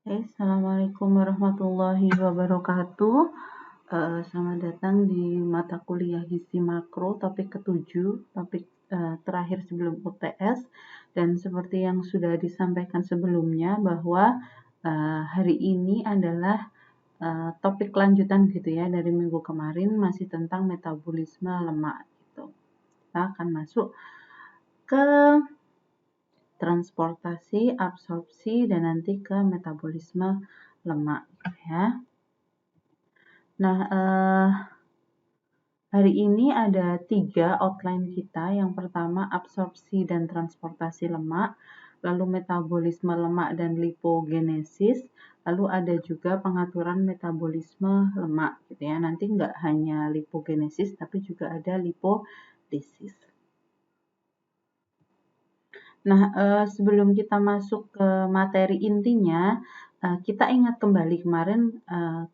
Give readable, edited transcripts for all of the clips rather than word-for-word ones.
Assalamualaikum warahmatullahi wabarakatuh. Selamat datang di mata kuliah gizi makro topik ke-7, topik terakhir sebelum UTS. Dan seperti yang sudah disampaikan sebelumnya bahwa hari ini adalah topik lanjutan gitu ya dari minggu kemarin, masih tentang metabolisme lemak gitu. Kita akan masuk ke transportasi, absorpsi, dan nanti ke metabolisme lemak ya. Nah, hari ini ada 3 outline kita. Yang pertama absorpsi dan transportasi lemak, lalu metabolisme lemak dan lipogenesis, lalu ada juga pengaturan metabolisme lemak gitu ya. Nanti nggak hanya lipogenesis tapi juga ada lipodesis. Nah, sebelum kita masuk ke materi intinya, kita ingat kembali kemarin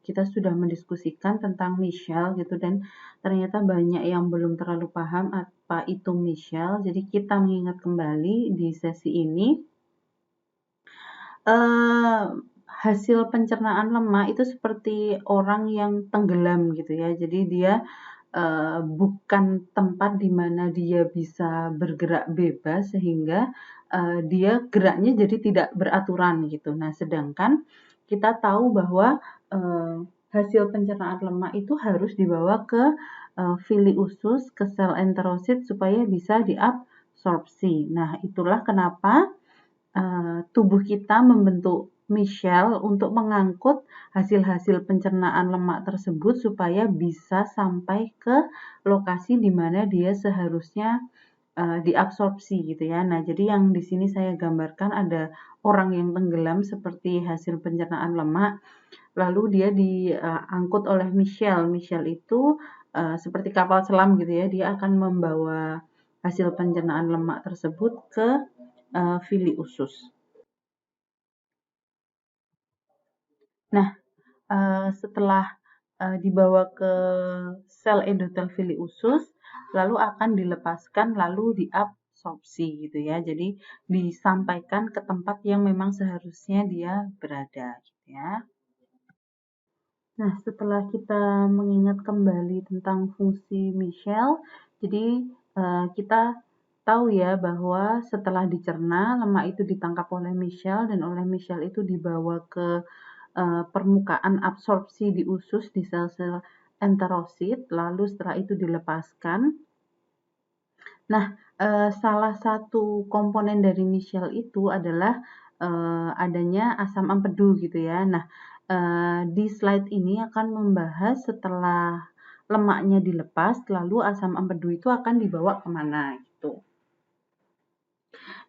kita sudah mendiskusikan tentang Michel gitu dan ternyata banyak yang belum terlalu paham apa itu Michel. Jadi kita mengingat kembali di sesi ini hasil pencernaan lemak itu seperti orang yang tenggelam gitu ya. Jadi dia bukan tempat di mana dia bisa bergerak bebas sehingga dia geraknya jadi tidak beraturan gitu. Nah, sedangkan kita tahu bahwa hasil pencernaan lemak itu harus dibawa ke villi usus, ke sel enterosit supaya bisa diabsorpsi. Nah, itulah kenapa tubuh kita membentuk Michel untuk mengangkut hasil-hasil pencernaan lemak tersebut supaya bisa sampai ke lokasi di mana dia seharusnya diabsorpsi gitu ya. Nah, jadi yang di sini saya gambarkan ada orang yang tenggelam seperti hasil pencernaan lemak, lalu dia diangkut oleh Michel. Michel itu seperti kapal selam gitu ya, dia akan membawa hasil pencernaan lemak tersebut ke villi usus. Nah, setelah dibawa ke sel endotel villi usus, lalu akan dilepaskan, lalu diabsorpsi gitu ya. Jadi disampaikan ke tempat yang memang seharusnya dia berada gitu ya. Nah, setelah kita mengingat kembali tentang fungsi Michel, jadi kita tahu ya bahwa setelah dicerna, lemak itu ditangkap oleh Michel dan oleh Michel itu dibawa ke permukaan absorpsi di usus di sel-sel enterosit, lalu setelah itu dilepaskan. Nah, salah satu komponen dari Michel itu adalah adanya asam empedu gitu ya. Nah, di slide ini akan membahas setelah lemaknya dilepas, lalu asam empedu itu akan dibawa kemana gitu.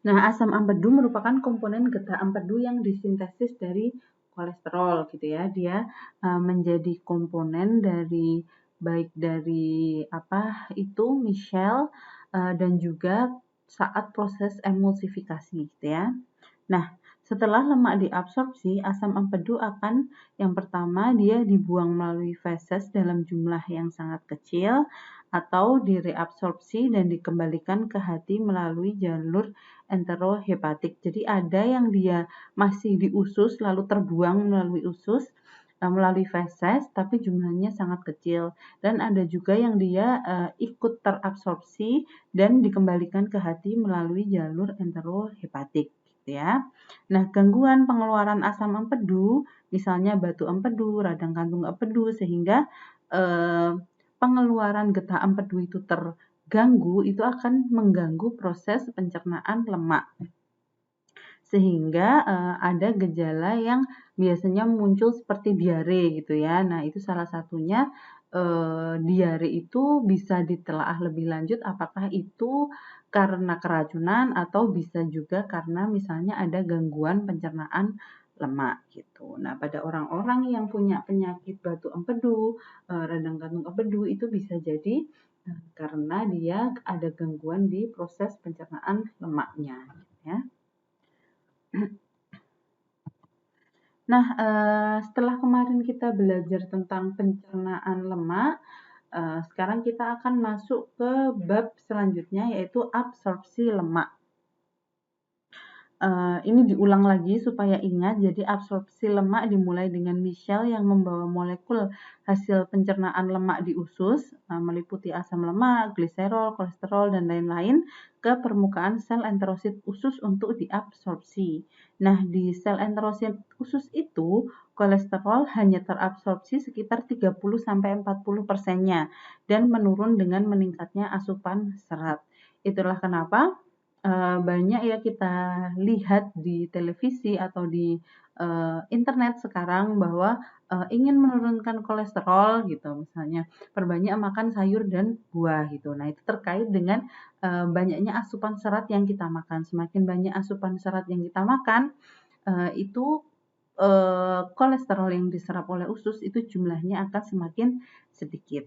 Nah, asam empedu merupakan komponen getah empedu yang disintesis dari kolesterol gitu ya. Dia menjadi komponen dari baik dari apa itu Michel dan juga saat proses emulsifikasi gitu ya. Nah, setelah lemak diabsorpsi, asam empedu akan yang pertama dia dibuang melalui feses dalam jumlah yang sangat kecil atau direabsorpsi dan dikembalikan ke hati melalui jalur enterohepatik. Jadi ada yang dia masih di usus lalu terbuang melalui usus melalui feses tapi jumlahnya sangat kecil dan ada juga yang dia ikut terabsorpsi dan dikembalikan ke hati melalui jalur enterohepatik gitu ya. Nah, gangguan pengeluaran asam empedu, misalnya batu empedu, radang kantung empedu sehingga pengeluaran getah empedu itu terganggu, itu akan mengganggu proses pencernaan lemak. Sehingga ada gejala yang biasanya muncul seperti diare gitu ya. Nah, itu salah satunya diare itu bisa ditelaah lebih lanjut apakah itu karena keracunan atau bisa juga karena misalnya ada gangguan pencernaan lemak gitu. Nah, pada orang-orang yang punya penyakit batu empedu, radang kantung empedu itu bisa jadi karena dia ada gangguan di proses pencernaan lemaknya ya. Nah, setelah kemarin kita belajar tentang pencernaan lemak, sekarang kita akan masuk ke bab selanjutnya yaitu absorpsi lemak. ini diulang lagi supaya ingat. Jadi absorpsi lemak dimulai dengan misel yang membawa molekul hasil pencernaan lemak di usus, meliputi asam lemak, gliserol, kolesterol, dan lain-lain, ke permukaan sel enterosit usus untuk diabsorpsi. Nah, di sel enterosit usus itu, kolesterol hanya terabsorpsi sekitar 30-40%-nya dan menurun dengan meningkatnya asupan serat. Itulah kenapa banyak ya kita lihat di televisi atau di internet sekarang bahwa ingin menurunkan kolesterol gitu, misalnya perbanyak makan sayur dan buah gitu. Nah, itu terkait dengan banyaknya asupan serat yang kita makan. Semakin banyak asupan serat yang kita makan, itu kolesterol yang diserap oleh usus itu jumlahnya akan semakin sedikit.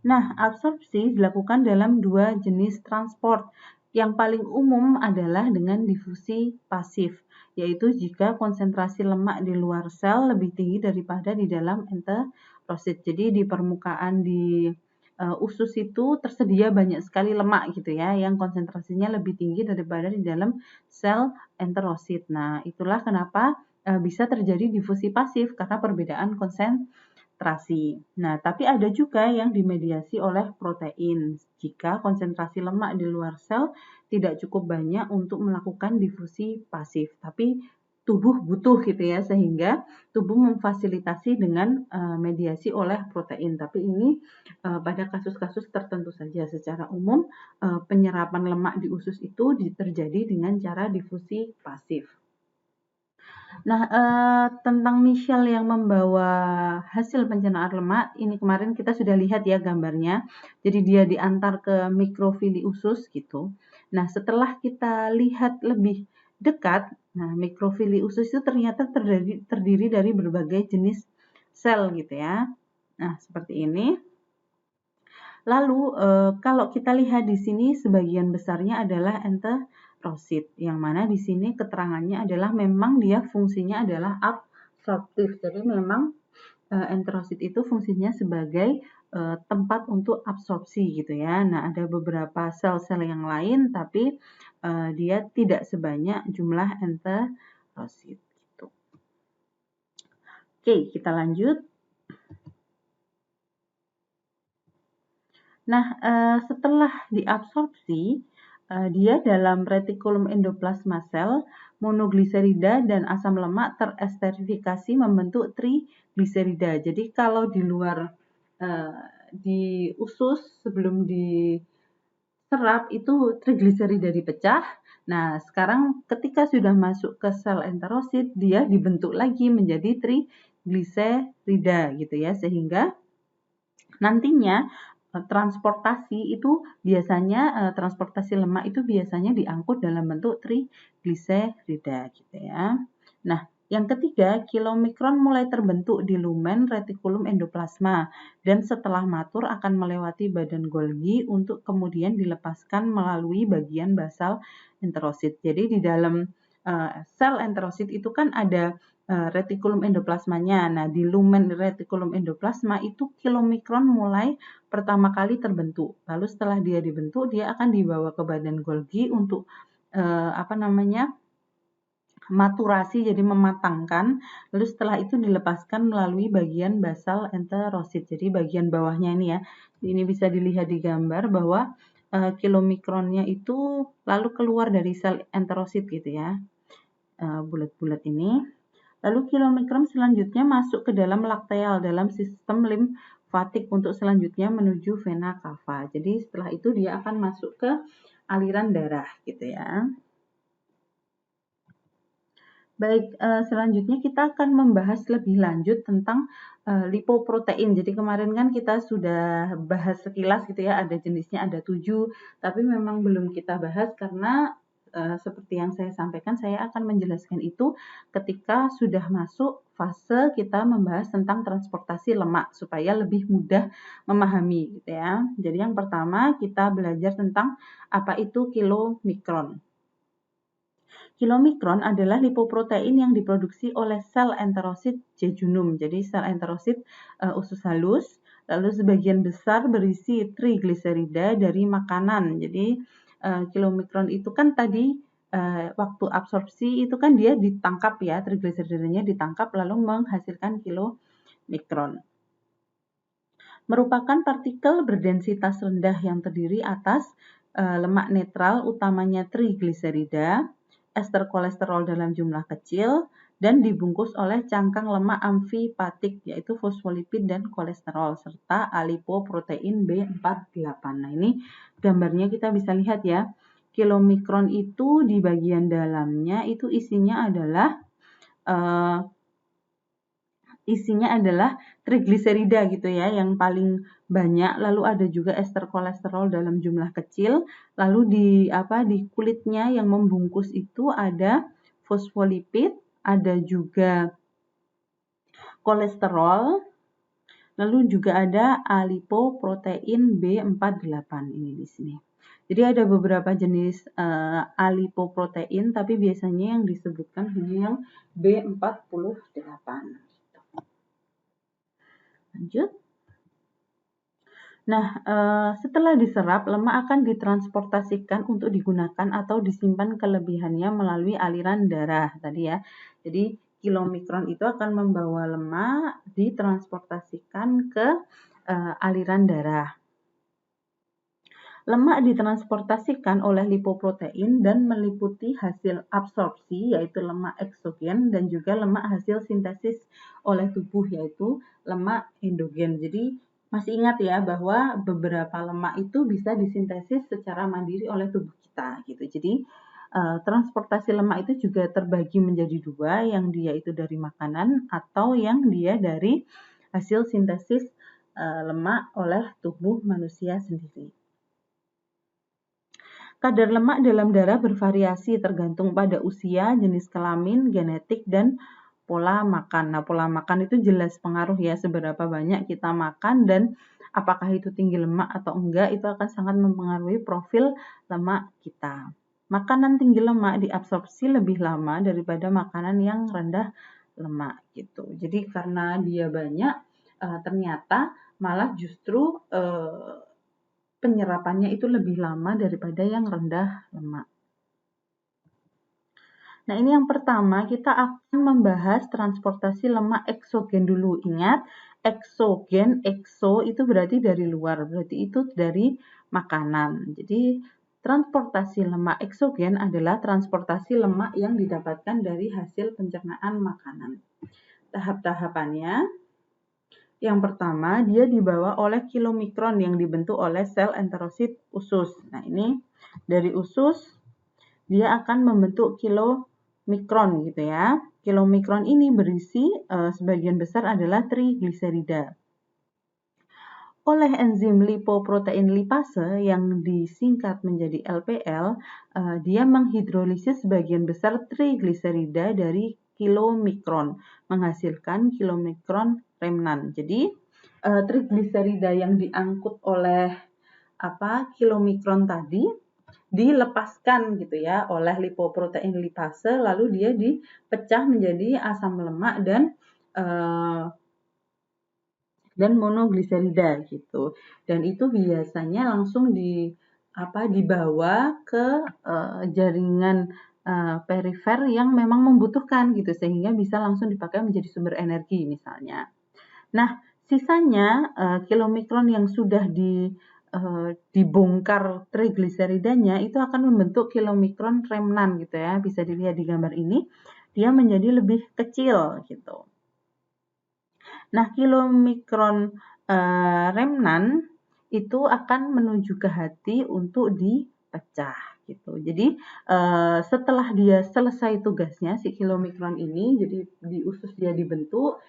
Nah, absorpsi dilakukan dalam dua jenis transport. Yang paling umum adalah dengan difusi pasif, yaitu jika konsentrasi lemak di luar sel lebih tinggi daripada di dalam enterosit. Jadi di permukaan di usus itu tersedia banyak sekali lemak gitu ya, yang konsentrasinya lebih tinggi daripada di dalam sel enterosit. Nah, itulah kenapa bisa terjadi difusi pasif karena perbedaan konsentrasi. Nah, tapi ada juga yang dimediasi oleh protein. Jika konsentrasi lemak di luar sel tidak cukup banyak untuk melakukan difusi pasif, tapi tubuh butuh gitu ya, sehingga tubuh memfasilitasi dengan mediasi oleh protein. Tapi ini pada kasus-kasus tertentu saja. Secara umum penyerapan lemak di usus itu terjadi dengan cara difusi pasif. Nah, tentang misel yang membawa hasil pencernaan lemak, ini kemarin kita sudah lihat ya gambarnya. Jadi dia diantar ke mikrofili usus gitu. Nah, setelah kita lihat lebih dekat, nah mikrofili usus itu ternyata terdiri dari berbagai jenis sel gitu ya. Nah, seperti ini. Lalu kalau kita lihat di sini sebagian besarnya adalah enterosit, yang mana di sini keterangannya adalah memang dia fungsinya adalah absorptif. Jadi memang enterosit itu fungsinya sebagai tempat untuk absorpsi gitu ya. Nah, ada beberapa sel-sel yang lain tapi dia tidak sebanyak jumlah enterosit gitu. Oke, kita lanjut. Nah, setelah diabsorpsi, dia dalam retikulum endoplasma sel, monogliserida dan asam lemak teresterifikasi membentuk trigliserida. Jadi kalau di luar di usus sebelum diserap itu trigliserida dipecah. Nah, sekarang ketika sudah masuk ke sel enterosit, dia dibentuk lagi menjadi trigliserida gitu ya, sehingga nantinya transportasi itu biasanya transportasi lemak itu biasanya diangkut dalam bentuk trigliserida gitu ya. Nah, yang ketiga, kilomikron mulai terbentuk di lumen retikulum endoplasma dan setelah matur akan melewati badan Golgi untuk kemudian dilepaskan melalui bagian basal enterosit. Jadi di dalam sel enterosit itu kan ada retikulum endoplasmanya. Nah, di lumen retikulum endoplasma itu kilomikron mulai pertama kali terbentuk. Lalu setelah dia dibentuk, dia akan dibawa ke badan Golgi untuk maturasi, jadi mematangkan. Lalu setelah itu dilepaskan melalui bagian basal enterosit. Jadi bagian bawahnya ini ya. Ini bisa dilihat di gambar bahwa kilomikronnya itu lalu keluar dari sel enterosit gitu ya. Bulat-bulat ini. Lalu kilomikron selanjutnya masuk ke dalam lakteal, dalam sistem limfatik untuk selanjutnya menuju vena cava. Jadi setelah itu dia akan masuk ke aliran darah gitu ya. Baik, selanjutnya kita akan membahas lebih lanjut tentang lipoprotein. Jadi kemarin kan kita sudah bahas sekilas gitu ya, ada jenisnya ada 7, tapi memang belum kita bahas karena seperti yang saya sampaikan, saya akan menjelaskan itu ketika sudah masuk fase kita membahas tentang transportasi lemak supaya lebih mudah memahami gitu ya. Jadi yang pertama kita belajar tentang apa itu kilomikron. Kilomikron adalah lipoprotein yang diproduksi oleh sel enterosit jejunum. Jadi sel enterosit usus halus, lalu sebagian besar berisi trigliserida dari makanan. Jadi kilomikron itu kan tadi waktu absorpsi itu kan dia ditangkap ya, trigliseridanya ditangkap lalu menghasilkan kilomikron. Merupakan partikel berdensitas rendah yang terdiri atas lemak netral utamanya trigliserida, ester kolesterol dalam jumlah kecil, dan dibungkus oleh cangkang lemak amfipatik yaitu fosfolipid dan kolesterol serta alipoprotein B48. Nah, ini gambarnya kita bisa lihat ya. Kilomikron itu di bagian dalamnya itu isinya adalah trigliserida gitu ya yang paling banyak, lalu ada juga ester kolesterol dalam jumlah kecil, lalu di kulitnya yang membungkus itu ada fosfolipid, ada juga kolesterol, lalu juga ada alipoprotein B48 ini di sini. Jadi ada beberapa jenis alipoprotein, tapi biasanya yang disebutkan hanya yang B48. Lanjut. Nah, setelah diserap, lemak akan ditransportasikan untuk digunakan atau disimpan kelebihannya melalui aliran darah tadi ya. Jadi kilomikron itu akan membawa lemak ditransportasikan ke aliran darah. Lemak ditransportasikan oleh lipoprotein dan meliputi hasil absorpsi yaitu lemak eksogen dan juga lemak hasil sintesis oleh tubuh yaitu lemak endogen. Jadi masih ingat ya bahwa beberapa lemak itu bisa disintesis secara mandiri oleh tubuh kita gitu. Jadi transportasi lemak itu juga terbagi menjadi dua, yang dia itu dari makanan atau yang dia dari hasil sintesis lemak oleh tubuh manusia sendiri. Kadar lemak dalam darah bervariasi tergantung pada usia, jenis kelamin, genetik, dan pola makan. Nah, pola makan itu jelas pengaruh ya seberapa banyak kita makan dan apakah itu tinggi lemak atau enggak, itu akan sangat mempengaruhi profil lemak kita. Makanan tinggi lemak diabsorpsi lebih lama daripada makanan yang rendah lemak gitu. Jadi karena dia banyak, ternyata malah justru penyerapannya itu lebih lama daripada yang rendah lemak. Nah, ini yang pertama kita akan membahas transportasi lemak eksogen dulu. Ingat, eksogen, ekso itu berarti dari luar, berarti itu dari makanan. Jadi, transportasi lemak eksogen adalah transportasi lemak yang didapatkan dari hasil pencernaan makanan. Tahap-tahapannya, yang pertama, dia dibawa oleh kilomikron yang dibentuk oleh sel enterosit usus. Nah, ini dari usus, dia akan membentuk kilomikron gitu ya. Kilomikron ini berisi sebagian besar adalah trigliserida. Oleh enzim lipoprotein lipase yang disingkat menjadi LPL, dia menghidrolisis sebagian besar trigliserida dari kilomikron, menghasilkan kilomikron remnan. Jadi trigliserida yang diangkut oleh kilomikron tadi dilepaskan gitu ya oleh lipoprotein lipase, lalu dia dipecah menjadi asam lemak dan monogliserida gitu. Dan itu biasanya langsung dibawa ke jaringan perifer yang memang membutuhkan gitu, sehingga bisa langsung dipakai menjadi sumber energi misalnya. Nah, sisanya kilomikron yang sudah dibongkar trigliseridanya itu akan membentuk kilomikron remnan gitu ya. Bisa dilihat di gambar ini, dia menjadi lebih kecil gitu. Nah, kilomikron remnan itu akan menuju ke hati untuk dipecah gitu. Jadi setelah dia selesai tugasnya si kilomikron ini, jadi di usus dia dibentuk,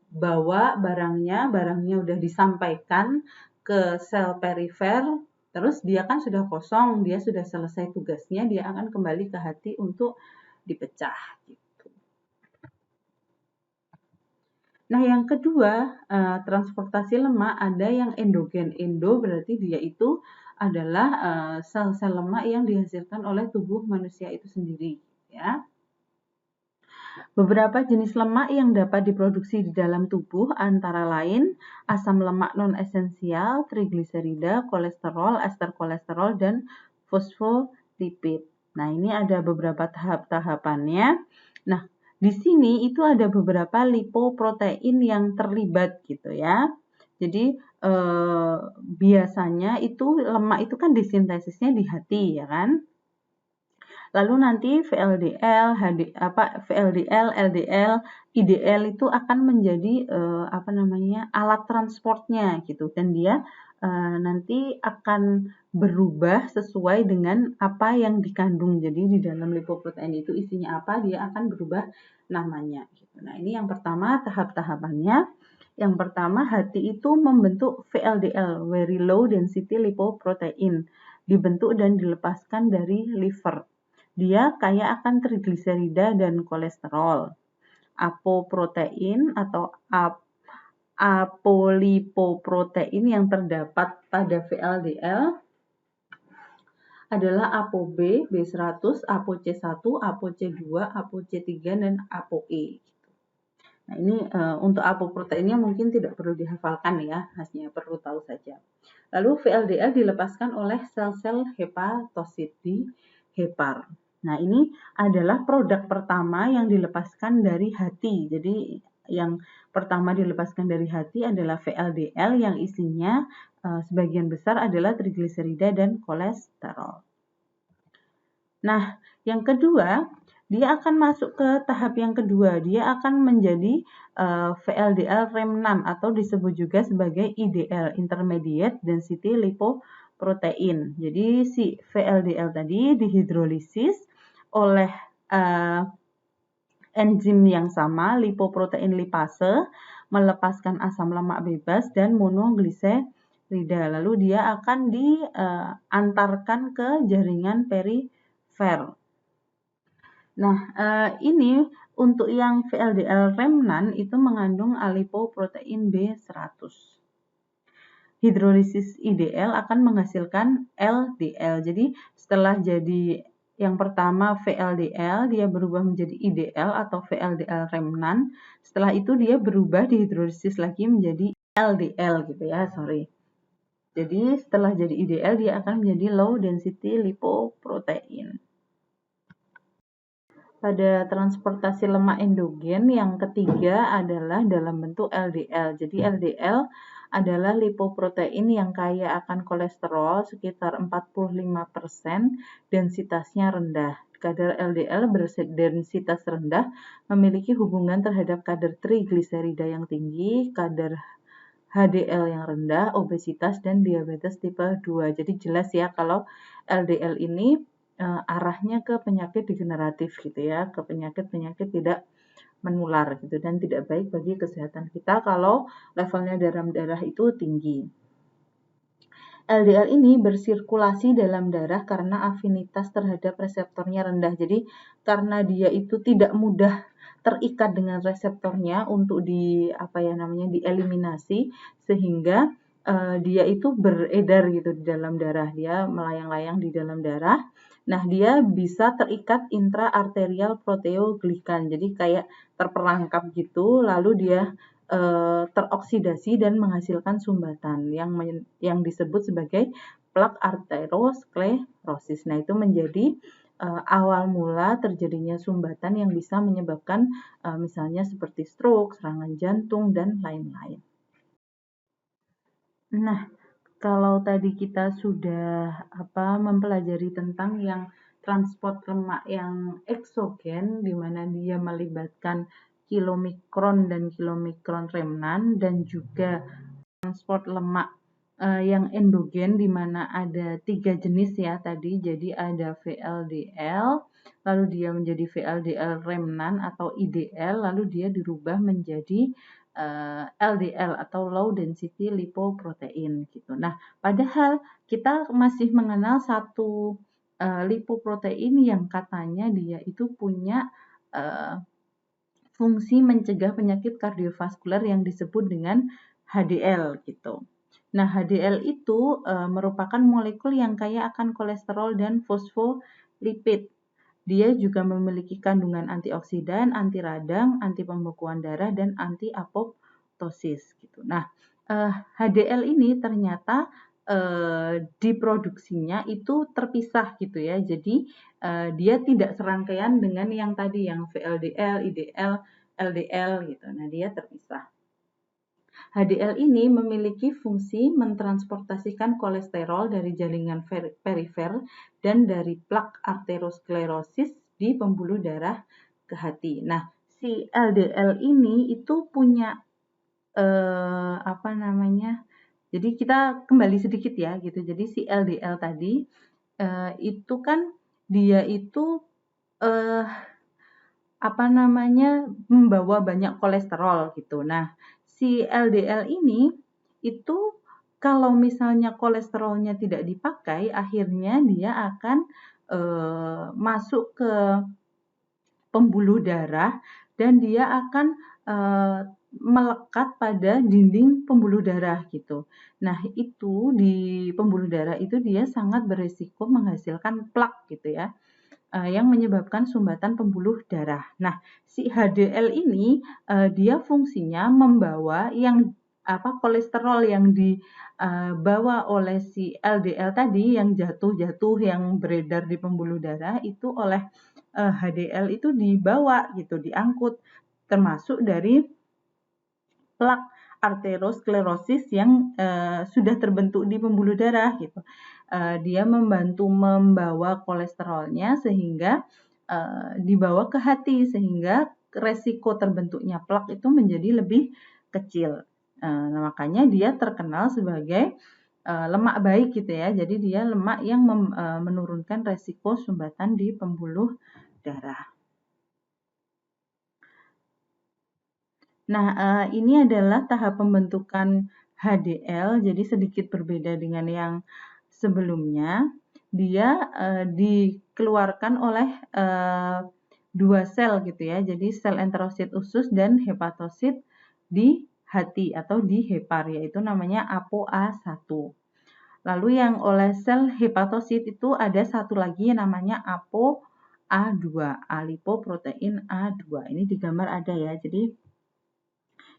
bawa barangnya udah disampaikan ke sel perifer, terus dia kan sudah kosong, dia sudah selesai tugasnya, dia akan kembali ke hati untuk dipecah gitu. Nah, yang kedua, transportasi lemak ada yang endogen. Endo berarti dia itu adalah sel-sel lemak yang dihasilkan oleh tubuh manusia itu sendiri, ya. Beberapa jenis lemak yang dapat diproduksi di dalam tubuh antara lain asam lemak non-esensial, trigliserida, kolesterol, ester kolesterol, dan fosfolipid. Nah, ini ada beberapa tahap-tahapannya. Nah, di sini itu ada beberapa lipoprotein yang terlibat gitu ya. Jadi biasanya itu lemak itu kan disintesisnya di hati ya kan. Lalu nanti VLDL, VLDL, LDL, IDL itu akan menjadi alat transportnya gitu dan dia nanti akan berubah sesuai dengan apa yang dikandung. Jadi di dalam lipoprotein itu isinya apa, dia akan berubah namanya gitu. Nah, ini yang pertama tahap-tahapannya. Yang pertama, hati itu membentuk VLDL, very low density lipoprotein, dibentuk dan dilepaskan dari liver. Dia kaya akan trigliserida dan kolesterol. Apoprotein atau apolipoprotein yang terdapat pada VLDL adalah ApoB, B100, ApoC1, ApoC2, ApoC3, dan ApoE. Nah, ini untuk apoproteinnya mungkin tidak perlu dihafalkan ya, hanya perlu tahu saja. Lalu VLDL dilepaskan oleh sel-sel hepatosit di hepar. Nah, ini adalah produk pertama yang dilepaskan dari hati. Jadi, yang pertama dilepaskan dari hati adalah VLDL yang isinya sebagian besar adalah trigliserida dan kolesterol. Nah, yang kedua, dia akan masuk ke tahap yang kedua. Dia akan menjadi VLDL rem 6 atau disebut juga sebagai IDL, Intermediate Density Lipoprotein. Jadi si VLDL tadi dihidrolisis oleh enzim yang sama, lipoprotein lipase, melepaskan asam lemak bebas dan monogliserida. Lalu dia akan diantarkan ke jaringan perifer. Nah, ini untuk yang VLDL remnan itu mengandung alipoprotein B100. Hidrolisis IDL akan menghasilkan LDL. Jadi setelah jadi yang pertama VLDL, dia berubah menjadi IDL atau VLDL remnan. Setelah itu dia berubah dihidrolisis lagi menjadi LDL gitu ya, sorry. Jadi setelah jadi IDL dia akan menjadi low density lipoprotein. Pada transportasi lemak endogen yang ketiga adalah dalam bentuk LDL. Jadi LDL adalah lipoprotein yang kaya akan kolesterol sekitar 45%, densitasnya rendah. Kadar LDL berdensitas rendah memiliki hubungan terhadap kadar trigliserida yang tinggi, kadar HDL yang rendah, obesitas, dan diabetes tipe 2. Jadi jelas ya kalau LDL ini arahnya ke penyakit degeneratif gitu ya, ke penyakit-penyakit tidak menular gitu dan tidak baik bagi kesehatan kita kalau levelnya dalam darah itu tinggi. LDL ini bersirkulasi dalam darah karena afinitas terhadap reseptornya rendah. Jadi karena dia itu tidak mudah terikat dengan reseptornya untuk dieliminasi sehingga dia itu beredar gitu di dalam darah, dia melayang-layang di dalam darah. Nah, dia bisa terikat intraarterial proteoglikan, jadi kayak terperangkap gitu, lalu dia teroksidasi dan menghasilkan sumbatan yang disebut sebagai plak arteriosklerosis. Nah, itu menjadi awal mula terjadinya sumbatan yang bisa menyebabkan misalnya seperti stroke, serangan jantung, dan lain-lain. Nah, kalau tadi kita sudah mempelajari tentang yang transport lemak yang eksogen, di mana dia melibatkan kilomikron dan kilomikron remnan, dan juga transport lemak yang endogen, di mana ada 3 jenis ya tadi. Jadi ada VLDL, lalu dia menjadi VLDL remnan atau IDL, lalu dia dirubah menjadi LDL atau low density lipoprotein gitu. Nah, padahal kita masih mengenal satu lipoprotein yang katanya dia itu punya fungsi mencegah penyakit kardiovaskular yang disebut dengan HDL gitu. Nah, HDL itu merupakan molekul yang kaya akan kolesterol dan fosfolipid. Dia juga memiliki kandungan antioksidan, anti radang, anti pembekuan darah, dan anti apoptosis gitu. Nah, HDL ini ternyata diproduksinya itu terpisah gitu ya. Jadi dia tidak serangkaian dengan yang tadi yang VLDL, IDL, LDL gitu. Nah, dia terpisah. HDL ini memiliki fungsi mentransportasikan kolesterol dari jaringan perifer dan dari plak arteriosklerosis di pembuluh darah ke hati. Nah, si LDL ini itu punya apa namanya? Jadi kita kembali sedikit ya gitu. Jadi si LDL tadi itu kan dia itu eh, apa namanya membawa banyak kolesterol gitu. Nah, si LDL ini itu kalau misalnya kolesterolnya tidak dipakai, akhirnya dia akan masuk ke pembuluh darah dan dia akan melekat pada dinding pembuluh darah gitu. Nah, itu di pembuluh darah itu dia sangat berisiko menghasilkan plak gitu ya, yang menyebabkan sumbatan pembuluh darah. Nah, si HDL ini dia fungsinya membawa yang kolesterol yang dibawa oleh si LDL tadi yang jatuh-jatuh yang beredar di pembuluh darah itu oleh HDL itu dibawa gitu, diangkut termasuk dari plak arteriosklerosis yang sudah terbentuk di pembuluh darah gitu. Dia membantu membawa kolesterolnya sehingga dibawa ke hati sehingga resiko terbentuknya plak itu menjadi lebih kecil. Nah, makanya dia terkenal sebagai lemak baik gitu ya. Jadi dia lemak yang menurunkan resiko sumbatan di pembuluh darah. Nah, ini adalah tahap pembentukan HDL, jadi sedikit berbeda dengan yang sebelumnya. Dia dikeluarkan oleh dua sel gitu ya, jadi sel enterosit usus dan hepatosit di hati atau di hepar, yaitu namanya ApoA1. Lalu yang oleh sel hepatosit itu ada satu lagi yang namanya ApoA2, alipoprotein A2. Ini di gambar ada ya, jadi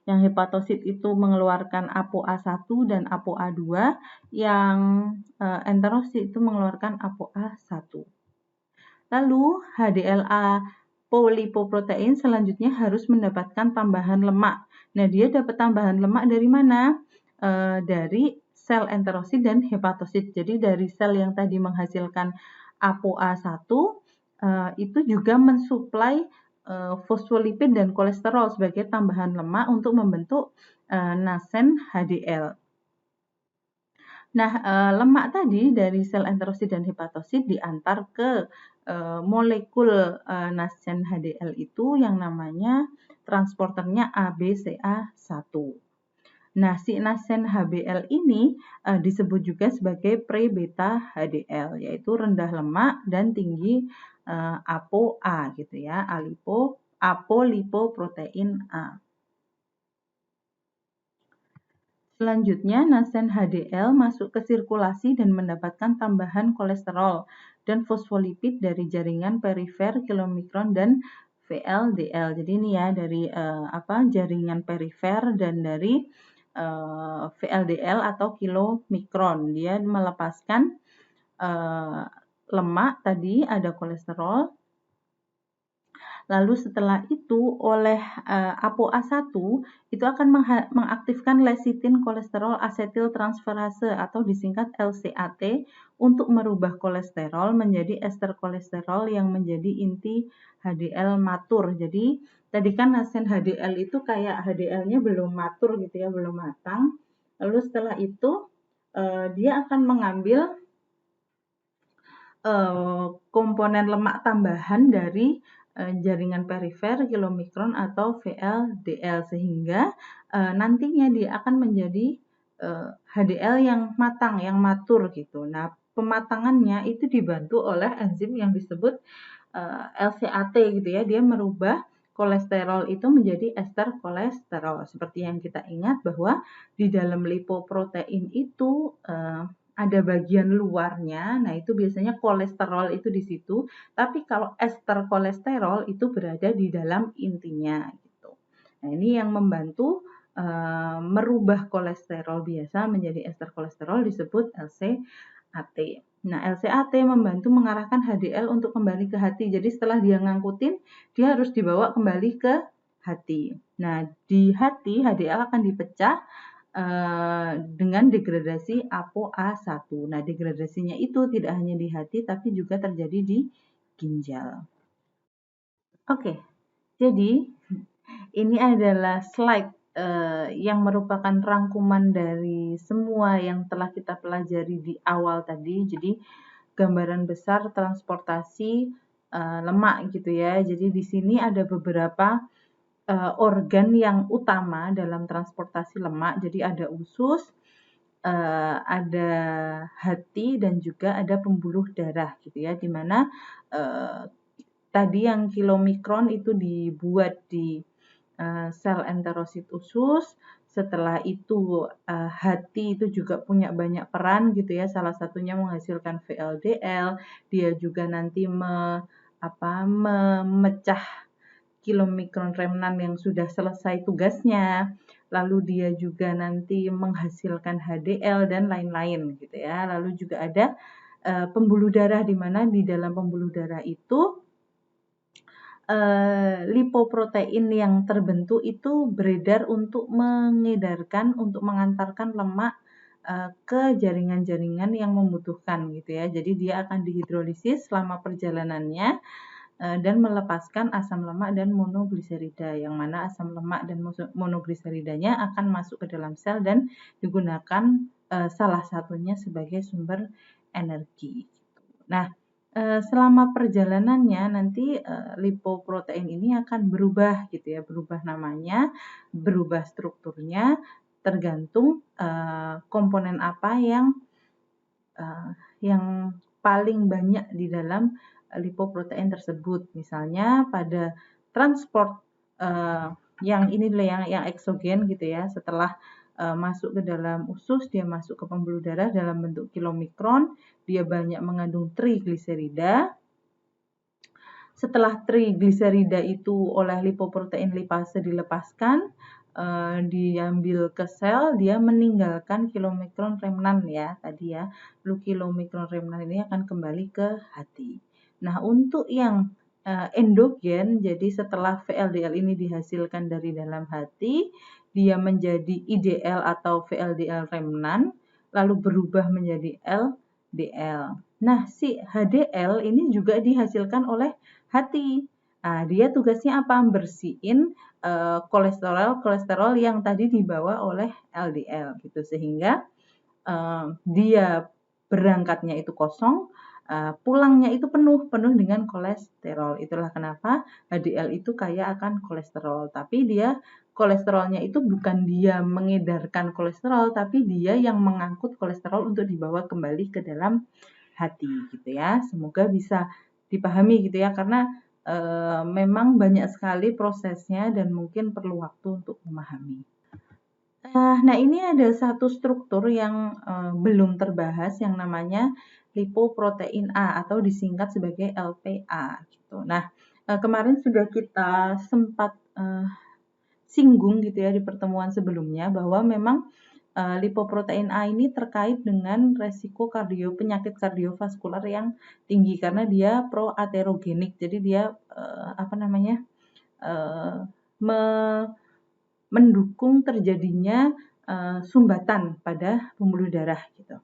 yang hepatosit itu mengeluarkan ApoA1 dan ApoA2, yang enterosit itu mengeluarkan ApoA1. Lalu HDLA polipoprotein selanjutnya harus mendapatkan tambahan lemak. Nah, dia dapat tambahan lemak dari mana? Dari sel enterosit dan hepatosit. Jadi dari sel yang tadi menghasilkan ApoA1 itu juga mensuplai fosfolipid dan kolesterol sebagai tambahan lemak untuk membentuk nasen HDL. Nah, lemak tadi dari sel enterosit dan hepatosit diantar ke molekul nasen HDL itu yang namanya transporternya ABCA1. Nah, si nasen HBL ini disebut juga sebagai pre-beta HDL, yaitu rendah lemak dan tinggi ApoA gitu ya, apolipoprotein A. Selanjutnya, nasen HDL masuk ke sirkulasi dan mendapatkan tambahan kolesterol dan fosfolipid dari jaringan perifer, kilomikron, dan VLDL. Jadi ini ya dari jaringan perifer dan dari VLDL atau kilomikron. Dia melepaskan lemak tadi, ada kolesterol. Lalu setelah itu oleh ApoA1 itu akan mengaktifkan lecitin kolesterol asetil transferase atau disingkat LCAT untuk merubah kolesterol menjadi ester kolesterol yang menjadi inti HDL matur. Jadi tadi kan nasen HDL itu kayak HDL-nya belum matur gitu ya, belum matang. Lalu setelah itu dia akan mengambil komponen lemak tambahan dari jaringan perifer, kilomikron atau VLDL sehingga nantinya dia akan menjadi HDL yang matang, yang matur gitu. Nah, pematangannya itu dibantu oleh enzim yang disebut LCAT gitu ya. Dia merubah kolesterol itu menjadi ester kolesterol. Seperti yang kita ingat bahwa di dalam lipoprotein itu ada bagian luarnya, nah itu biasanya kolesterol itu di situ, tapi kalau ester kolesterol itu berada di dalam intinya gitu. Nah, ini yang membantu merubah kolesterol biasa menjadi ester kolesterol disebut LCAT. Nah, LCAT membantu mengarahkan HDL untuk kembali ke hati. Jadi setelah dia ngangkutin, dia harus dibawa kembali ke hati. Nah, di hati HDL akan dipecah dengan degradasi ApoA1. Nah, degradasinya itu tidak hanya di hati, tapi juga terjadi di ginjal. Oke, jadi ini adalah slide yang merupakan rangkuman dari semua yang telah kita pelajari di awal tadi. Jadi gambaran besar transportasi lemak gitu ya. Jadi di sini ada beberapa organ yang utama dalam transportasi lemak. Jadi ada usus, ada hati dan juga ada pembuluh darah gitu ya. Dimana tadi yang kilomikron itu dibuat di sel enterosit usus. Setelah itu hati itu juga punya banyak peran gitu ya. Salah satunya menghasilkan VLDL. Dia juga nanti memecah kilomikron remnan yang sudah selesai tugasnya. Lalu dia juga nanti menghasilkan HDL dan lain-lain gitu ya. Lalu juga ada pembuluh darah, di mana di dalam pembuluh darah itu lipoprotein yang terbentuk itu beredar untuk mengedarkan, untuk mengantarkan lemak ke jaringan-jaringan yang membutuhkan gitu ya. Jadi dia akan dihidrolisis selama perjalanannya dan melepaskan asam lemak dan monogliserida, yang mana asam lemak dan monogliseridanya akan masuk ke dalam sel dan digunakan salah satunya sebagai sumber energi. Nah, selama perjalanannya nanti lipoprotein ini akan berubah gitu ya, berubah namanya, berubah strukturnya, tergantung komponen apa yang paling banyak di dalam lipoprotein tersebut. Misalnya pada transport yang ini yang eksogen gitu ya, setelah masuk ke dalam usus, dia masuk ke pembuluh darah dalam bentuk kilomikron, dia banyak mengandung trigliserida. Setelah trigliserida itu oleh lipoprotein lipase dilepaskan, diambil ke sel, dia meninggalkan kilomikron remnan ya tadi ya. Lalu kilomikron remnan ini akan kembali ke hati. Nah, untuk yang endogen, jadi setelah VLDL ini dihasilkan dari dalam hati, dia menjadi IDL atau VLDL remnan, lalu berubah menjadi LDL. Nah, si HDL ini juga dihasilkan oleh hati. Nah, dia tugasnya apa? Bersihin kolesterol yang tadi dibawa oleh LDL gitu, sehingga dia berangkatnya itu kosong, pulangnya itu penuh dengan kolesterol. Itulah kenapa HDL itu kaya akan kolesterol. Tapi dia kolesterolnya itu bukan dia mengedarkan kolesterol, tapi dia yang mengangkut kolesterol untuk dibawa kembali ke dalam hati gitu ya. Semoga bisa dipahami gitu ya, karena memang banyak sekali prosesnya dan mungkin perlu waktu untuk memahami. Nah, ini ada satu struktur yang belum terbahas yang namanya lipoprotein A atau disingkat sebagai LPA gitu. Nah, kemarin sudah kita sempat singgung gitu ya di pertemuan sebelumnya, bahwa memang lipoprotein A ini terkait dengan resiko penyakit kardiovaskular yang tinggi karena dia proaterogenik. Jadi dia mendukung terjadinya sumbatan pada pembuluh darah gitu.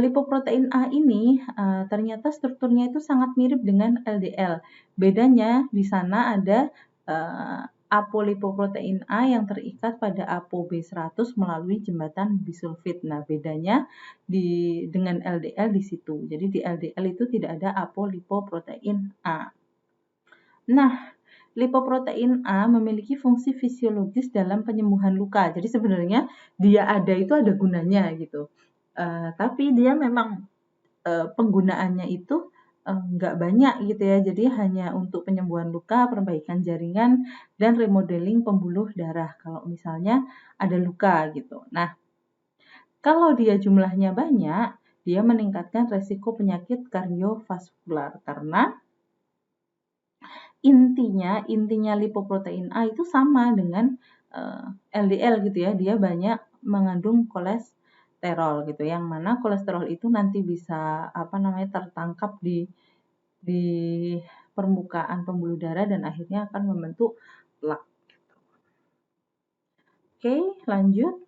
Lipoprotein A ini ternyata strukturnya itu sangat mirip dengan LDL. Bedanya di sana ada apolipoprotein A yang terikat pada ApoB100 melalui jembatan bisulfit. Nah, bedanya dengan LDL di situ. Jadi di LDL itu tidak ada apolipoprotein A. Nah, lipoprotein A memiliki fungsi fisiologis dalam penyembuhan luka. Jadi sebenarnya dia ada itu ada gunanya gitu. Tapi dia memang penggunaannya itu nggak banyak gitu ya. Jadi hanya untuk penyembuhan luka, perbaikan jaringan, dan remodeling pembuluh darah kalau misalnya ada luka gitu. Nah, kalau dia jumlahnya banyak, dia meningkatkan resiko penyakit kardiovaskular karena intinya lipoprotein A itu sama dengan LDL gitu ya, dia banyak mengandung kolesterol gitu, yang mana kolesterol itu nanti bisa tertangkap di permukaan pembuluh darah dan akhirnya akan membentuk plak. Oke, lanjut.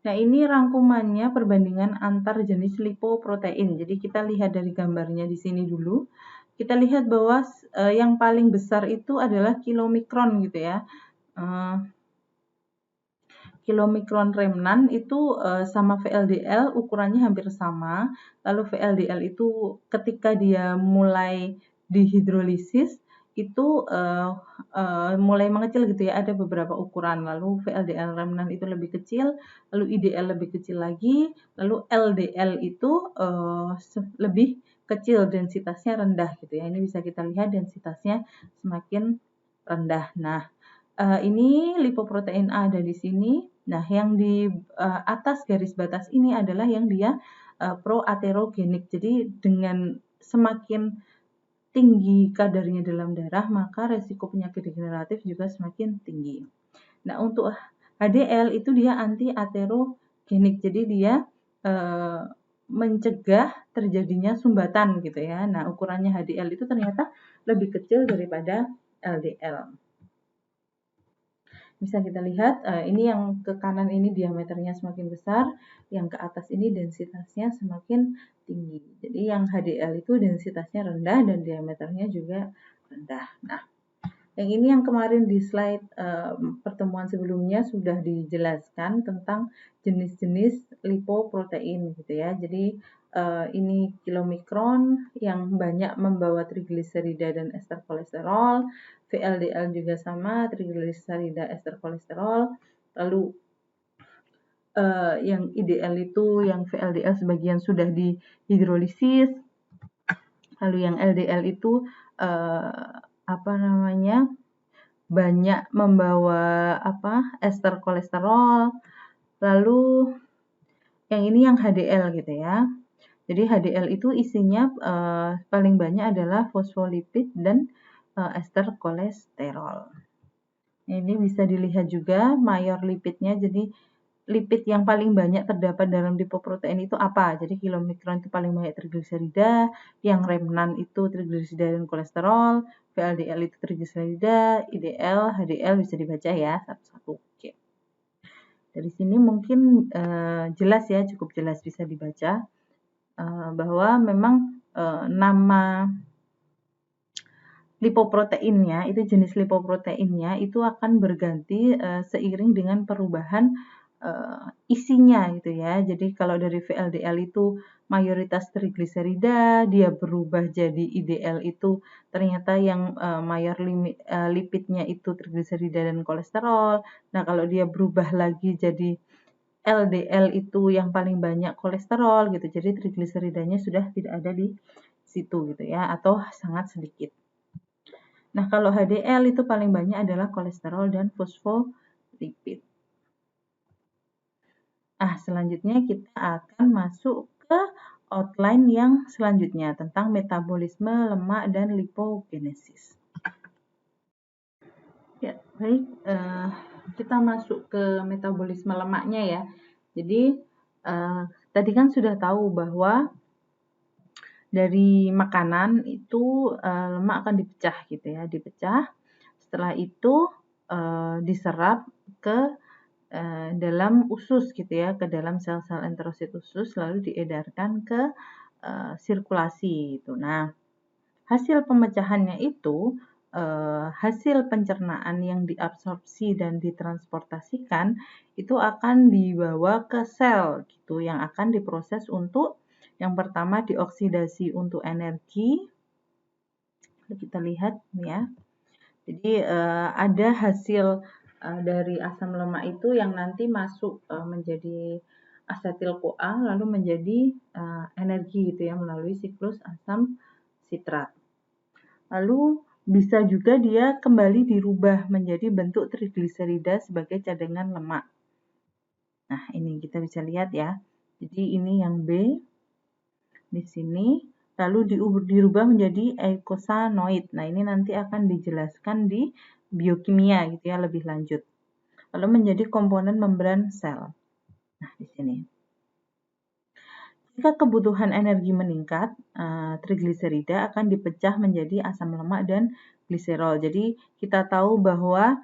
Nah, ini rangkumannya perbandingan antar jenis lipoprotein. Jadi kita lihat dari gambarnya di sini dulu. Kita lihat bahwa yang paling besar itu adalah kilomikron gitu ya. Kilomikron remnan itu sama VLDL ukurannya hampir sama. Lalu VLDL itu ketika dia mulai dihidrolisis itu mulai mengecil gitu ya, ada beberapa ukuran. Lalu VLDL remnan itu lebih kecil, lalu IDL lebih kecil lagi, lalu LDL itu lebih kecil, densitasnya rendah gitu ya. Ini bisa kita lihat densitasnya semakin rendah. Nah, ini lipoprotein A ada di sini. Nah, yang di atas garis batas ini adalah yang dia proaterogenik. Jadi dengan semakin tinggi kadarnya dalam darah, maka resiko penyakit degeneratif juga semakin tinggi. Nah, untuk HDL itu dia anti-aterogenik. Jadi dia mencegah terjadinya sumbatan gitu ya. Nah, ukurannya HDL itu ternyata lebih kecil daripada LDL. Bisa kita lihat, ini yang ke kanan ini diameternya semakin besar, yang ke atas ini densitasnya semakin tinggi. Jadi yang HDL itu densitasnya rendah dan diameternya juga rendah. Nah, yang ini yang kemarin di slide pertemuan sebelumnya sudah dijelaskan tentang jenis-jenis lipoprotein gitu ya. Jadi ini kilomikron yang banyak membawa trigliserida dan ester kolesterol, VLDL juga sama, trigliserida, ester kolesterol. Lalu yang IDL itu, yang VLDL sebagian sudah dihidrolisis. Lalu yang LDL itu banyak membawa ester kolesterol. Lalu yang ini yang HDL gitu ya. Jadi HDL itu isinya paling banyak adalah fosfolipid dan ester kolesterol. Ini bisa dilihat juga mayor lipidnya. Jadi lipid yang paling banyak terdapat dalam lipoprotein itu apa? Jadi kilomikron itu paling banyak trigliserida, yang remnan itu trigliserida dan kolesterol, VLDL itu trigliserida, IDL, HDL bisa dibaca ya satu-satu. Oke. Dari sini mungkin jelas ya, cukup jelas bisa dibaca bahwa memang nama lipoproteinnya, itu jenis lipoproteinnya itu akan berganti seiring dengan perubahan isinya gitu ya. Jadi kalau dari VLDL itu mayoritas trigliserida, dia berubah jadi IDL itu ternyata yang mayor lipidnya itu trigliserida dan kolesterol. Nah, kalau dia berubah lagi jadi LDL itu yang paling banyak kolesterol gitu. Jadi trigliseridanya sudah tidak ada di situ gitu ya, atau sangat sedikit. Nah, kalau HDL itu paling banyak adalah kolesterol dan fosfolipid. Selanjutnya kita akan masuk ke outline yang selanjutnya tentang metabolisme lemak dan lipogenesis. Ya, baik. Kita masuk ke metabolisme lemaknya ya. Jadi tadi kan sudah tahu bahwa dari makanan itu lemak akan dipecah gitu ya, dipecah. Setelah itu diserap ke dalam usus gitu ya, ke dalam sel-sel enterosit usus, lalu diedarkan ke sirkulasi gitu. Nah, hasil pemecahannya itu hasil pencernaan yang diabsorpsi dan ditransportasikan itu akan dibawa ke sel gitu, yang akan diproses untuk yang pertama dioksidasi untuk energi. Kita lihat ya. Jadi ada hasil dari asam lemak itu yang nanti masuk menjadi asetil-CoA lalu menjadi energi gitu ya melalui siklus asam sitrat. Lalu bisa juga dia kembali dirubah menjadi bentuk trigliserida sebagai cadangan lemak. Nah, ini kita bisa lihat ya. Jadi ini yang B di sini. lalu dirubah menjadi eikosanoid. Nah, ini nanti akan dijelaskan di biokimia gitu ya lebih lanjut. Lalu menjadi komponen membran sel. Nah, di sini. Jika kebutuhan energi meningkat, trigliserida akan dipecah menjadi asam lemak dan gliserol. Jadi kita tahu bahwa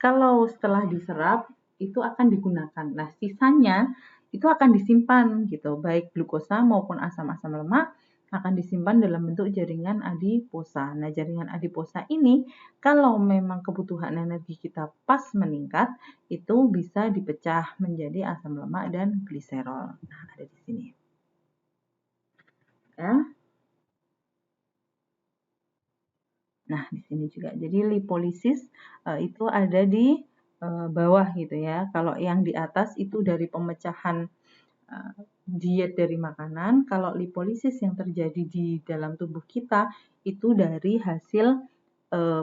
kalau setelah diserap itu akan digunakan. Nah, sisanya itu akan disimpan gitu, baik glukosa maupun asam-asam lemak akan disimpan dalam bentuk jaringan adiposa. Nah, jaringan adiposa ini kalau memang kebutuhan energi kita pas meningkat, itu bisa dipecah menjadi asam lemak dan gliserol. Nah, ada di sini. Ya. Nah, di sini juga. Jadi lipolisis itu ada di bawah gitu ya. Kalau yang di atas itu dari pemecahan diet dari makanan, kalau lipolisis yang terjadi di dalam tubuh kita itu dari hasil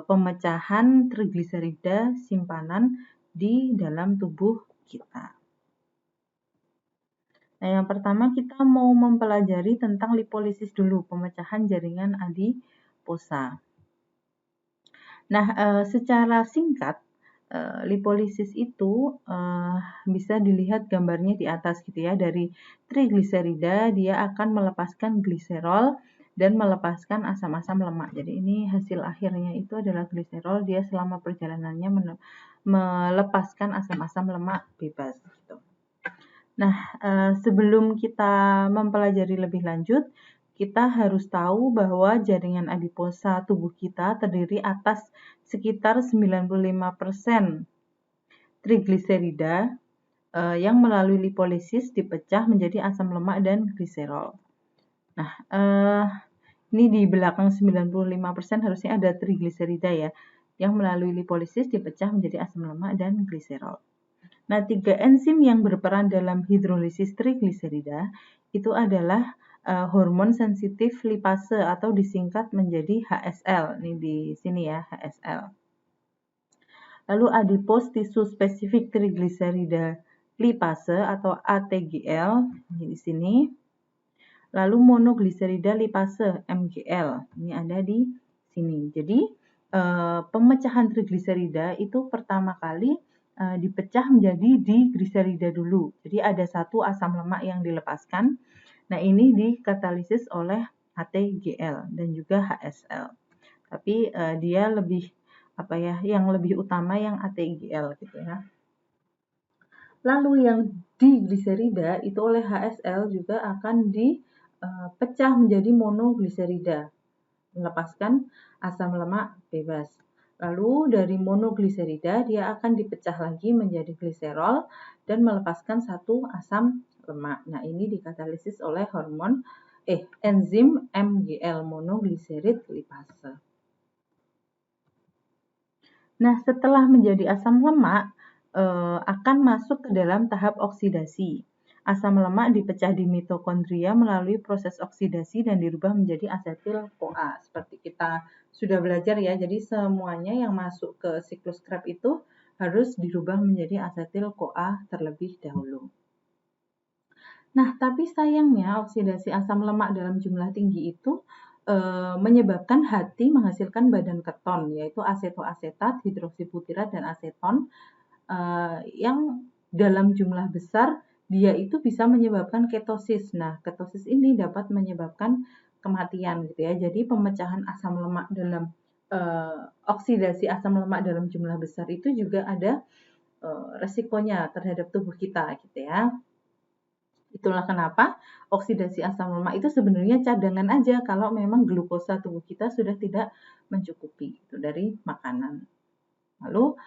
pemecahan trigliserida simpanan di dalam tubuh kita. Nah, yang pertama kita mau mempelajari tentang lipolisis dulu, pemecahan jaringan adiposa. Nah, secara singkat, lipolisis itu bisa dilihat gambarnya di atas gitu ya. Dari trigliserida dia akan melepaskan gliserol dan melepaskan asam-asam lemak. Jadi ini hasil akhirnya itu adalah gliserol, dia selama perjalanannya melepaskan asam-asam lemak bebas gitu. Nah, sebelum kita mempelajari lebih lanjut, kita harus tahu bahwa jaringan adiposa tubuh kita terdiri atas sekitar 95% trigliserida yang melalui lipolisis dipecah menjadi asam lemak dan gliserol. Nah, ini di belakang 95% harusnya ada trigliserida ya, yang melalui lipolisis dipecah menjadi asam lemak dan gliserol. Nah, 3 enzim yang berperan dalam hidrolisis trigliserida itu adalah hormon sensitif lipase atau disingkat menjadi HSL. Ini di sini ya, HSL. Lalu adipose tissue specific trigliserida lipase atau ATGL, ini di sini. Lalu monogliserida lipase MGL, ini ada di sini. Jadi pemecahan trigliserida itu pertama kali dipecah menjadi digliserida dulu. Jadi ada satu asam lemak yang dilepaskan. Nah, ini dikatalisis oleh ATGL dan juga HSL. Tapi dia lebih yang lebih utama yang ATGL gitu ya. Lalu yang digliserida itu oleh HSL juga akan dipecah menjadi monogliserida, melepaskan asam lemak bebas. Lalu dari monogliserida dia akan dipecah lagi menjadi gliserol dan melepaskan satu asam lemak. Nah, ini dikatalisis oleh enzim MGL monogliserid lipase. Nah, setelah menjadi asam lemak akan masuk ke dalam tahap oksidasi. Asam lemak dipecah di mitokondria melalui proses oksidasi dan dirubah menjadi asetil-CoA. Seperti kita sudah belajar ya, jadi semuanya yang masuk ke siklus Krebs itu harus dirubah menjadi asetil-CoA terlebih dahulu. Nah, tapi sayangnya oksidasi asam lemak dalam jumlah tinggi itu menyebabkan hati menghasilkan badan keton, yaitu asetoasetat, hidroksibutirat, dan aseton yang dalam jumlah besar dia itu bisa menyebabkan ketosis. Nah, ketosis ini dapat menyebabkan kematian gitu ya. Jadi pemecahan asam lemak dalam oksidasi asam lemak dalam jumlah besar itu juga ada resikonya terhadap tubuh kita gitu ya. Itulah kenapa oksidasi asam lemak itu sebenarnya cadangan aja kalau memang glukosa tubuh kita sudah tidak mencukupi itu dari makanan. Lalu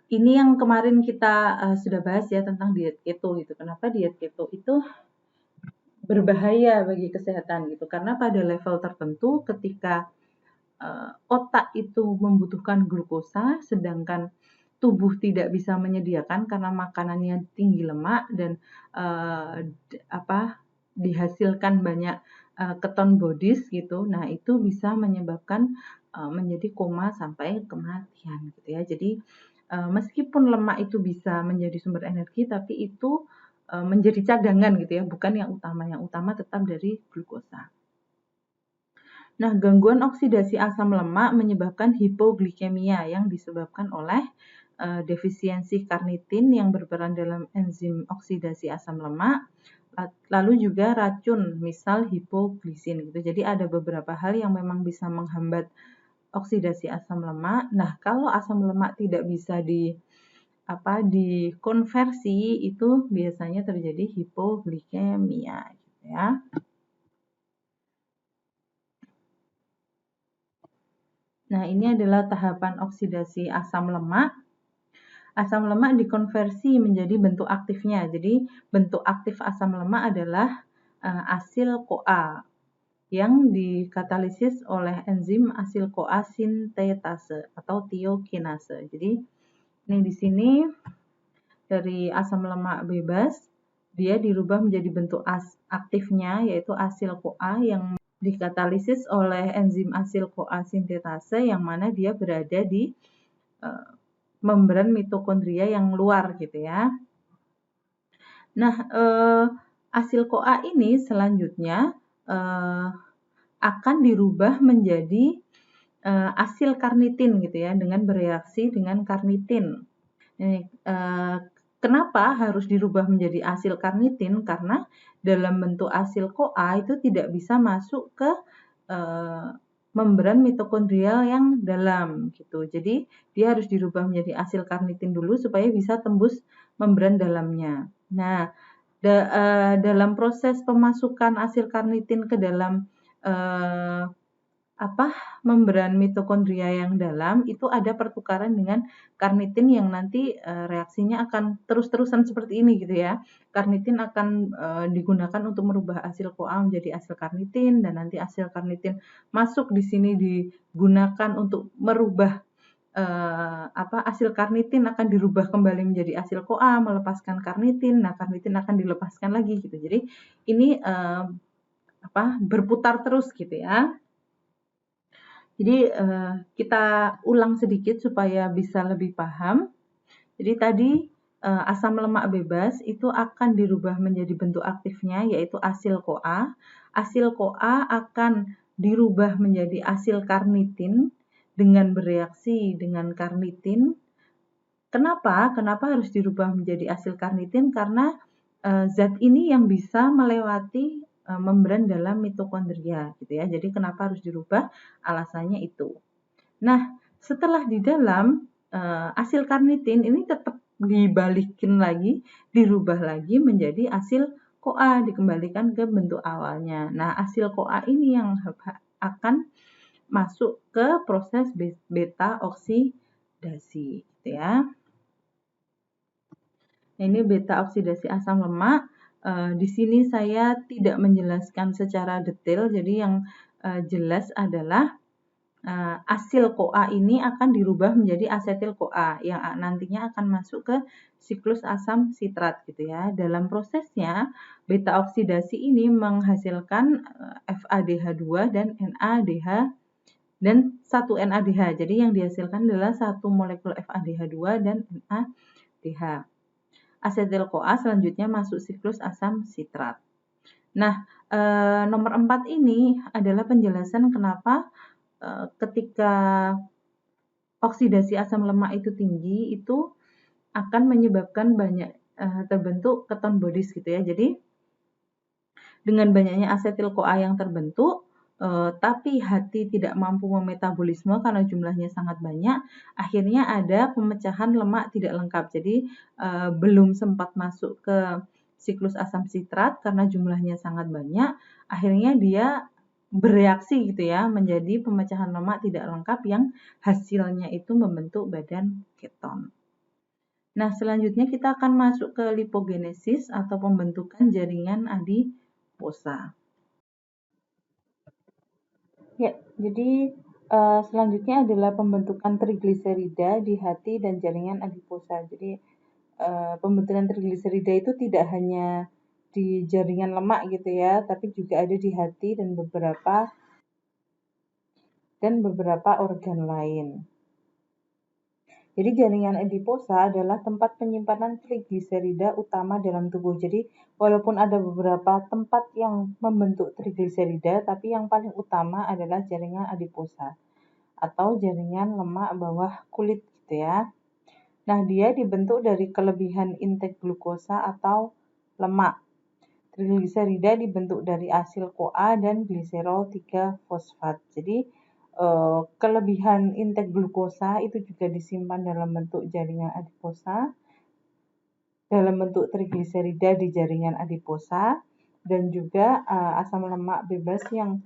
ini yang kemarin kita sudah bahas ya tentang diet keto gitu. Kenapa diet keto itu berbahaya bagi kesehatan gitu? Karena pada level tertentu ketika otak itu membutuhkan glukosa, sedangkan tubuh tidak bisa menyediakan karena makanannya tinggi lemak dan dihasilkan banyak keton bodies gitu. Nah, itu bisa menyebabkan menjadi koma sampai kematian gitu ya. Jadi meskipun lemak itu bisa menjadi sumber energi, tapi itu menjadi cadangan gitu ya, bukan yang utama. Yang utama tetap dari glukosa. Nah, gangguan oksidasi asam lemak menyebabkan hipoglikemia yang disebabkan oleh defisiensi karnitin yang berperan dalam enzim oksidasi asam lemak, lalu juga racun, misal hipoglisin gitu. Jadi ada beberapa hal yang memang bisa menghambat oksidasi asam lemak. Nah, kalau asam lemak tidak bisa dikonversi, itu biasanya terjadi hipoglikemia gitu ya. Nah, ini adalah tahapan oksidasi asam lemak. Asam lemak dikonversi menjadi bentuk aktifnya. Jadi, bentuk aktif asam lemak adalah asil CoA yang dikatalisis oleh enzim asil CoA sintetase atau tiokinase. Jadi, ini di sini dari asam lemak bebas, dia dirubah menjadi bentuk aktifnya, yaitu asil CoA yang dikatalisis oleh enzim asil CoA sintetase yang mana dia berada di membran mitokondria yang luar gitu ya. Nah, asil CoA ini selanjutnya akan dirubah menjadi asil karnitin gitu ya, dengan bereaksi dengan karnitin. Kenapa harus dirubah menjadi asil karnitin? Karena dalam bentuk asil CoA itu tidak bisa masuk ke membran mitokondrial yang dalam gitu. Jadi dia harus dirubah menjadi asil karnitin dulu supaya bisa tembus membran dalamnya. Nah, dalam proses pemasukan asil karnitin ke dalam membran mitokondria yang dalam itu ada pertukaran dengan karnitin yang nanti reaksinya akan terus-terusan seperti ini gitu ya. Karnitin akan digunakan untuk merubah asil CoA menjadi asil karnitin, dan nanti asil karnitin masuk di sini digunakan untuk merubah asil karnitin akan dirubah kembali menjadi asil CoA, melepaskan karnitin. Nah, karnitin akan dilepaskan lagi gitu. Jadi ini berputar terus gitu ya. Jadi kita ulang sedikit supaya bisa lebih paham. Jadi tadi asam lemak bebas itu akan dirubah menjadi bentuk aktifnya, yaitu asil CoA. Asil CoA akan dirubah menjadi asil karnitin dengan bereaksi dengan karnitin. Kenapa? Kenapa harus dirubah menjadi asil karnitin? Karena zat ini yang bisa melewati membran dalam mitokondria gitu ya. Jadi kenapa harus dirubah? Alasannya itu. Nah, setelah di dalam asil karnitin ini tetap dibalikin lagi, dirubah lagi menjadi asil CoA, dikembalikan ke bentuk awalnya. Nah, asil CoA ini yang akan masuk ke proses beta oksidasi gitu ya. Ini beta oksidasi asam lemak. Di sini saya tidak menjelaskan secara detail, jadi yang jelas adalah asil CoA ini akan dirubah menjadi asetil CoA yang nantinya akan masuk ke siklus asam sitrat gitu ya. Dalam prosesnya beta oksidasi ini menghasilkan FADH2 dan NADH dan 1 NADH. Jadi yang dihasilkan adalah 1 molekul FADH2 dan NADH. Asetil CoA selanjutnya masuk siklus asam sitrat. Nah, nomor 4 ini adalah penjelasan kenapa ketika oksidasi asam lemak itu tinggi, itu akan menyebabkan banyak terbentuk keton bodies gitu ya. Jadi dengan banyaknya asetil CoA yang terbentuk, tapi hati tidak mampu memetabolisme karena jumlahnya sangat banyak, akhirnya ada pemecahan lemak tidak lengkap. Jadi belum sempat masuk ke siklus asam sitrat karena jumlahnya sangat banyak, akhirnya dia bereaksi gitu ya menjadi pemecahan lemak tidak lengkap yang hasilnya itu membentuk badan keton. Nah, selanjutnya kita akan masuk ke lipogenesis atau pembentukan jaringan adiposa. Ya, jadi selanjutnya adalah pembentukan trigliserida di hati dan jaringan adiposa. Jadi pembentukan trigliserida itu tidak hanya di jaringan lemak gitu ya, tapi juga ada di hati dan beberapa organ lain. Jadi jaringan adiposa adalah tempat penyimpanan trigliserida utama dalam tubuh. Jadi walaupun ada beberapa tempat yang membentuk trigliserida, tapi yang paling utama adalah jaringan adiposa atau jaringan lemak bawah kulit gitu ya. Nah, dia dibentuk dari kelebihan intake glukosa atau lemak. Trigliserida dibentuk dari asil CoA dan gliserol 3-fosfat. Jadi kelebihan intake glukosa itu juga disimpan dalam bentuk jaringan adiposa, dalam bentuk trigliserida di jaringan adiposa, dan juga asam lemak bebas yang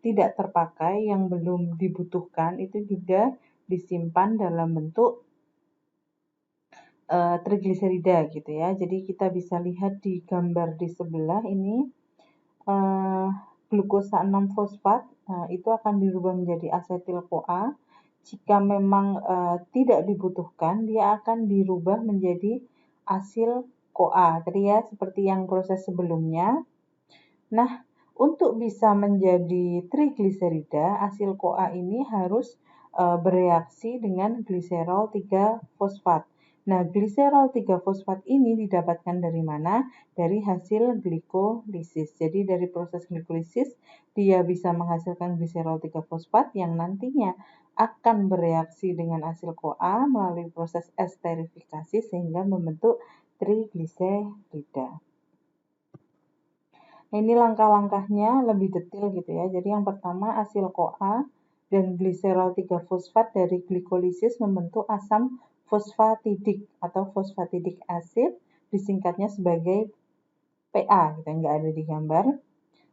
tidak terpakai, yang belum dibutuhkan, itu juga disimpan dalam bentuk trigliserida gitu ya. Jadi kita bisa lihat di gambar di sebelah ini, glukosa 6-fosfat itu akan dirubah menjadi asetil-CoA. Jika memang tidak dibutuhkan, dia akan dirubah menjadi asil CoA. Tadi ya, seperti yang proses sebelumnya. Nah, untuk bisa menjadi trigliserida, asil CoA ini harus bereaksi dengan gliserol 3-fosfat. Nah, gliserol 3-fosfat ini didapatkan dari mana? Dari hasil glikolisis. Jadi dari proses glikolisis dia bisa menghasilkan gliserol 3-fosfat yang nantinya akan bereaksi dengan hasil CoA melalui proses esterifikasi sehingga membentuk trigliserida. Nah, ini langkah-langkahnya lebih detail gitu ya. Jadi yang pertama asil CoA dan gliserol 3-fosfat dari glikolisis membentuk asam fosfatidik atau fosfatidik acid, disingkatnya sebagai PA, gitu, nggak ada di gambar.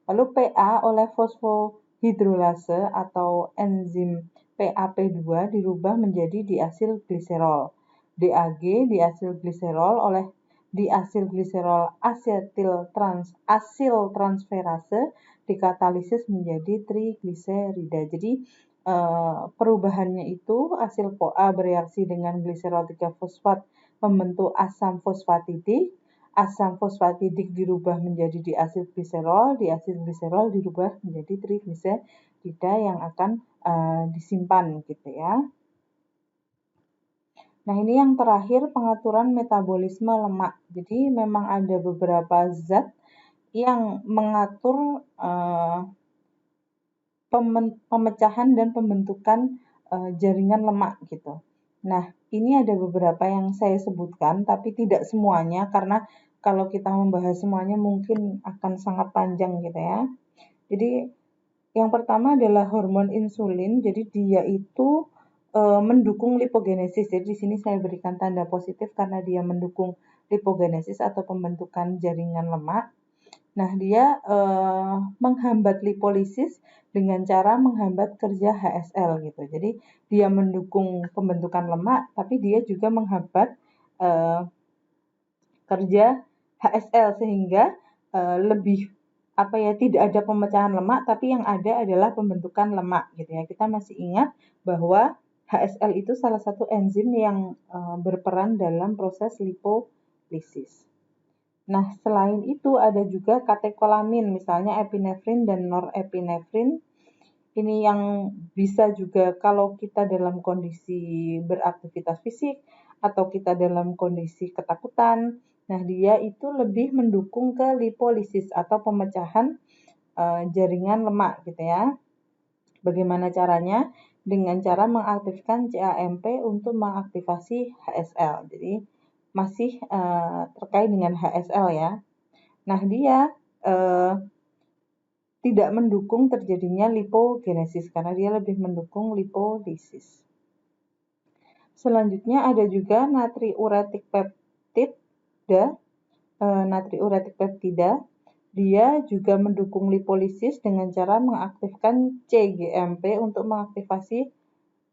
Lalu PA oleh fosfohidrolase atau enzim PAP2 dirubah menjadi diasil gliserol. DAG diasil gliserol oleh diasil gliserol asil transferase dikatalisis menjadi trigliserida. Jadi perubahannya itu asil CoA bereaksi dengan gliserol 3-fosfat membentuk asam fosfatidik. Asam fosfatidik dirubah menjadi diasil gliserol dirubah menjadi trigliserida yang akan disimpan gitu ya. Nah, ini yang terakhir pengaturan metabolisme lemak. Jadi memang ada beberapa zat yang mengatur pemecahan dan pembentukan jaringan lemak gitu. Nah, ini ada beberapa yang saya sebutkan, tapi tidak semuanya, karena kalau kita membahas semuanya mungkin akan sangat panjang gitu ya. Jadi, yang pertama adalah hormon insulin, jadi dia itu mendukung lipogenesis. Jadi di sini saya berikan tanda positif karena dia mendukung lipogenesis atau pembentukan jaringan lemak. Nah, dia menghambat lipolisis dengan cara menghambat kerja HSL gitu. Jadi dia mendukung pembentukan lemak, tapi dia juga menghambat kerja HSL sehingga lebih tidak ada pemecahan lemak, tapi yang ada adalah pembentukan lemak gitu ya. Kita masih ingat bahwa HSL itu salah satu enzim yang berperan dalam proses lipolisis. Nah, selain itu ada juga katekolamin, misalnya epinefrin dan norepinefrin. Ini yang bisa juga kalau kita dalam kondisi beraktivitas fisik atau kita dalam kondisi ketakutan. Nah, dia itu lebih mendukung ke lipolisis atau pemecahan jaringan lemak gitu ya. Bagaimana caranya? Dengan cara mengaktifkan CAMP untuk mengaktifasi HSL. Jadi masih terkait dengan HSL ya. Nah, dia tidak mendukung terjadinya lipogenesis karena dia lebih mendukung lipolisis. Selanjutnya ada juga natriuretik peptida. Dia juga mendukung lipolisis dengan cara mengaktifkan CGMP untuk mengaktifasi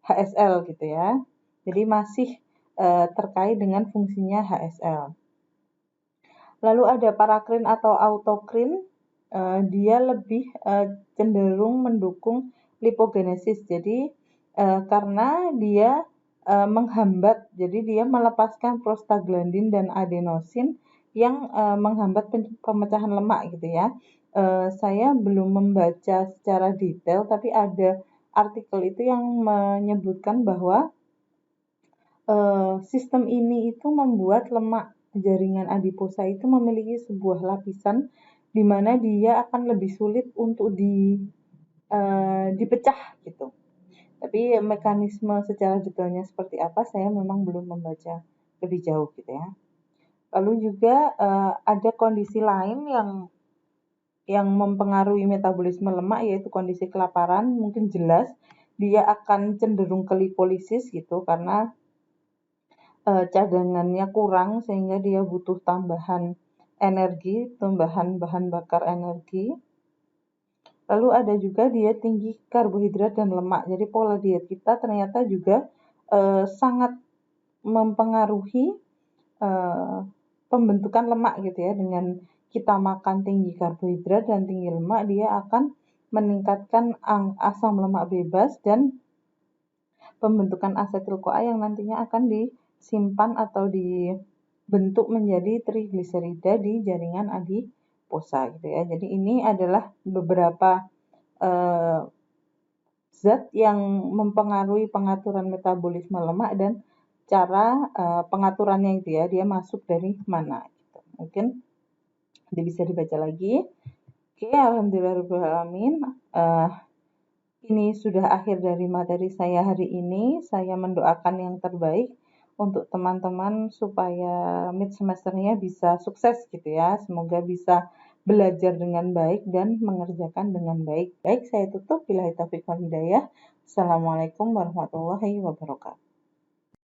HSL gitu ya. Jadi masih terkait dengan fungsinya HSL. Lalu ada parakrin atau autokrin, dia lebih cenderung mendukung lipogenesis. Jadi karena dia menghambat, jadi dia melepaskan prostaglandin dan adenosin yang menghambat pemecahan lemak gitu ya. Saya belum membaca secara detail, tapi ada artikel itu yang menyebutkan bahwa sistem ini itu membuat lemak jaringan adiposa itu memiliki sebuah lapisan di mana dia akan lebih sulit untuk dipecah gitu. Tapi mekanisme secara detailnya seperti apa saya memang belum membaca lebih jauh gitu ya. Lalu juga ada kondisi lain yang mempengaruhi metabolisme lemak yaitu kondisi kelaparan. Mungkin jelas dia akan cenderung ke lipolisis gitu karena cadangannya kurang sehingga dia butuh tambahan energi, tambahan bahan bakar energi. Lalu ada juga dia tinggi karbohidrat dan lemak. Jadi pola diet kita ternyata juga sangat mempengaruhi pembentukan lemak gitu ya. Dengan kita makan tinggi karbohidrat dan tinggi lemak, dia akan meningkatkan asam lemak bebas dan pembentukan asetil-CoA yang nantinya akan disimpan atau dibentuk menjadi trigliserida di jaringan adiposa gitu ya. Jadi ini adalah beberapa zat yang mempengaruhi pengaturan metabolisme lemak dan cara pengaturannya itu ya, dia masuk dari mana gitu. Mungkin bisa dibaca lagi. Oke, alhamdulillahirobbilalamin. Ini sudah akhir dari materi saya hari ini. Saya mendoakan yang terbaik untuk teman-teman supaya mid semesternya bisa sukses gitu ya. Semoga bisa belajar dengan baik dan mengerjakan dengan baik. Baik, saya tutup. Billahi taufiq wal hidayah. Assalamualaikum warahmatullahi wabarakatuh.